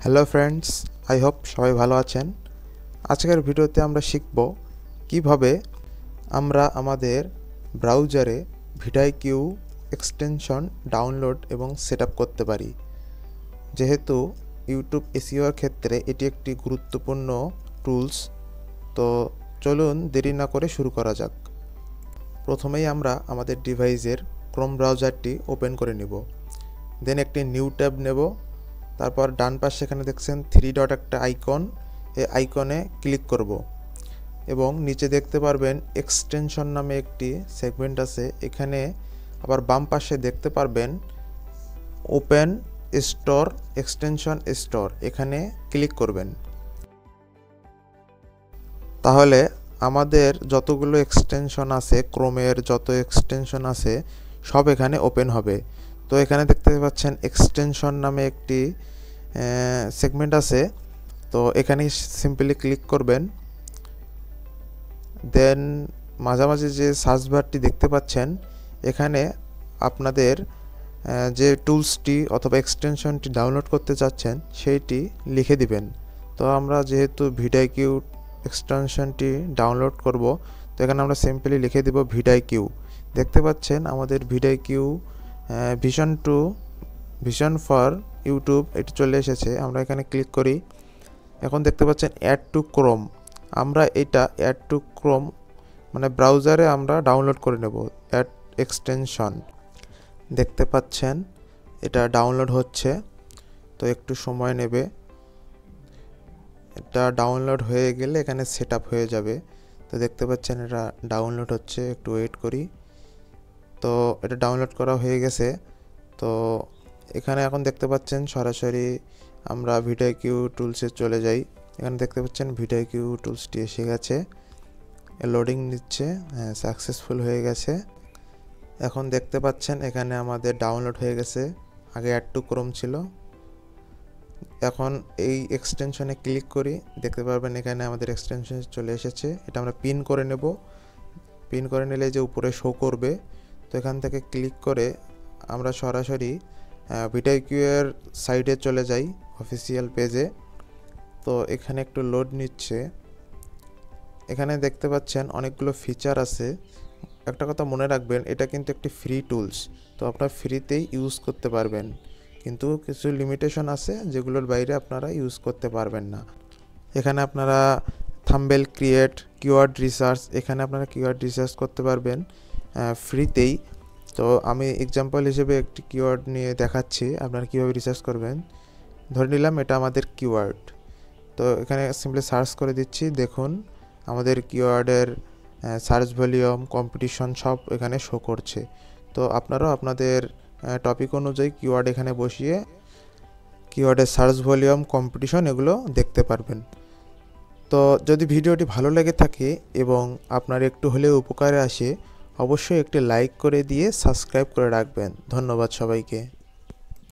Hello friends, I hope সবাই ভালো আছেন। আজকের ভিডিওতে আমরা শিখব কিভাবে আমরা আমাদের ব্রাউজারে ভিডিকিউ এক্সটেনশন ডাউনলোড এবং সেটআপ করতে পারি। যেহেতু ইউটিউব এসইওর ক্ষেত্রে এটি একটি গুরুত্বপূর্ণ টুলস, তো চলুন দেরি না করে শুরু করা যাক। প্রথমেই আমরা আমাদের ডিভাইসের ক্রোম ব্রাউজারটি ওপেন করে নেব। দেন একটি নিউ ট্যাব নেব। তারপর ডান পাশে এখানে দেখছেন 3 ডট একটা আইকন, এই আইকনে ক্লিক করব এবং নিচে দেখতে পারবেন এক্সটেনশন নামে একটি সেগমেন্ট আছে। এখানে আবার বাম পাশে দেখতে পারবেন ওপেন স্টোর এক্সটেনশন স্টোর, এখানে ক্লিক করবেন। তাহলে আমাদের যতগুলো এক্সটেনশন আছে, ক্রোমের যত এক্সটেনশন আছে সব এখানে ওপেন হবে। তো এখানে দেখতে পাচ্ছেন এক্সটেনশন নামে একটি সেগমেন্ট আছে, তো এখানে সিম্পলি ক্লিক করবেন। দেন মাঝামাঝি যে সার্চ বারটি দেখতে পাচ্ছেন, এখানে আপনাদের যে টুলসটি অথবা এক্সটেনশনটি ডাউনলোড করতে চাচ্ছেন সেইটি লিখে দিবেন। তো আমরা যেহেতু ভিডিকিউ এক্সটেনশনটি ডাউনলোড করব, তো এখানে আমরা সিম্পলি লিখে দেব ভিডিকিউ। দেখতে পাচ্ছেন আমাদের ভিডিকিউ ভিশন ফর ইউটিউব এটি চলে এসেছে। আমরা এখানে ক্লিক করি। এখন দেখতে পাচ্ছেন অ্যাড টু ক্রোম। আমরা এটা অ্যাড টু ক্রোম মানে ব্রাউজারে আমরা ডাউনলোড করে নেব অ্যাড এক্সটেনশন। দেখতে পাচ্ছেন এটা ডাউনলোড হচ্ছে, তো একটু সময় নেবে। এটা ডাউনলোড হয়ে গেলে এখানে সেট আপ হয়ে যাবে। তো দেখতে পাচ্ছেন এটা ডাউনলোড হচ্ছে, একটু ওয়েট করি। তো এটা ডাউনলোড করা হয়ে গেছে। তো এখানে এখন দেখতে পাচ্ছেন সরাসরি আমরা ভিডিকিউ টুলসে চলে যাই। এখানে দেখতে পাচ্ছেন ভিডিকিউ টুলসটি এসে গেছে, লোডিং নিচ্ছে। হ্যাঁ, সাকসেসফুল হয়ে গেছে। এখন দেখতে পাচ্ছেন এখানে আমাদের ডাউনলোড হয়ে গেছে। আগে অ্যাড টু ক্রোম ছিল। এখন এই এক্সটেনশনে ক্লিক করি, দেখতে পারবেন এখানে আমাদের এক্সটেনশন চলে এসেছে। এটা আমরা পিন করে নেব। পিন করে নিলে যে উপরে শো করবে, তো এখান থেকে ক্লিক করে আমরা সরাসরি ভিডিকিউ এর সাইডে চলে যাই, অফিসিয়াল পেজে। তো এখানে একটু লোড নিচ্ছে। এখানে দেখতে পাচ্ছেন অনেকগুলো ফিচার আছে। একটা কথা মনে রাখবেন, এটা কিন্তু একটি ফ্রি টুলস, তো আপনারা ফ্রিতেই ইউজ করতে পারবেন, কিন্তু কিছু লিমিটেশন আছে যেগুলোর বাইরে আপনারা ইউজ করতে পারবেন না। এখানে আপনারা থাম্বনেল ক্রিয়েট, কিওয়ার্ড রিসার্চ, এখানে আপনারা কিওয়ার্ড রিসার্চ করতে পারবেন ফ্রিতেই। তো আমি এক্সাম্পল হিসেবে একটি কিওয়ার্ড নিয়ে দেখাচ্ছি আপনারা কীভাবে রিসার্চ করবেন। ধরে নিলাম এটা আমাদের কিওয়ার্ড, তো এখানে সিম্পলি সার্চ করে দিচ্ছি। দেখুন আমাদের কিওয়ার্ডের সার্চ ভলিউম, কম্পিটিশন সব এখানে শো করছে। তো আপনারাও আপনাদের টপিক অনুযায়ী কিওয়ার্ড এখানে বসিয়ে কিওয়ার্ডের সার্চ ভলিউম, কম্পিটিশন এগুলো দেখতে পারবেন। তো যদি ভিডিওটি ভালো লেগে থাকে এবং আপনার একটু হলেও উপকারে আসে, অবশ্যই একটি লাইক করে দিয়ে সাবস্ক্রাইব করে রাখবেন। ধন্যবাদ সবাইকে।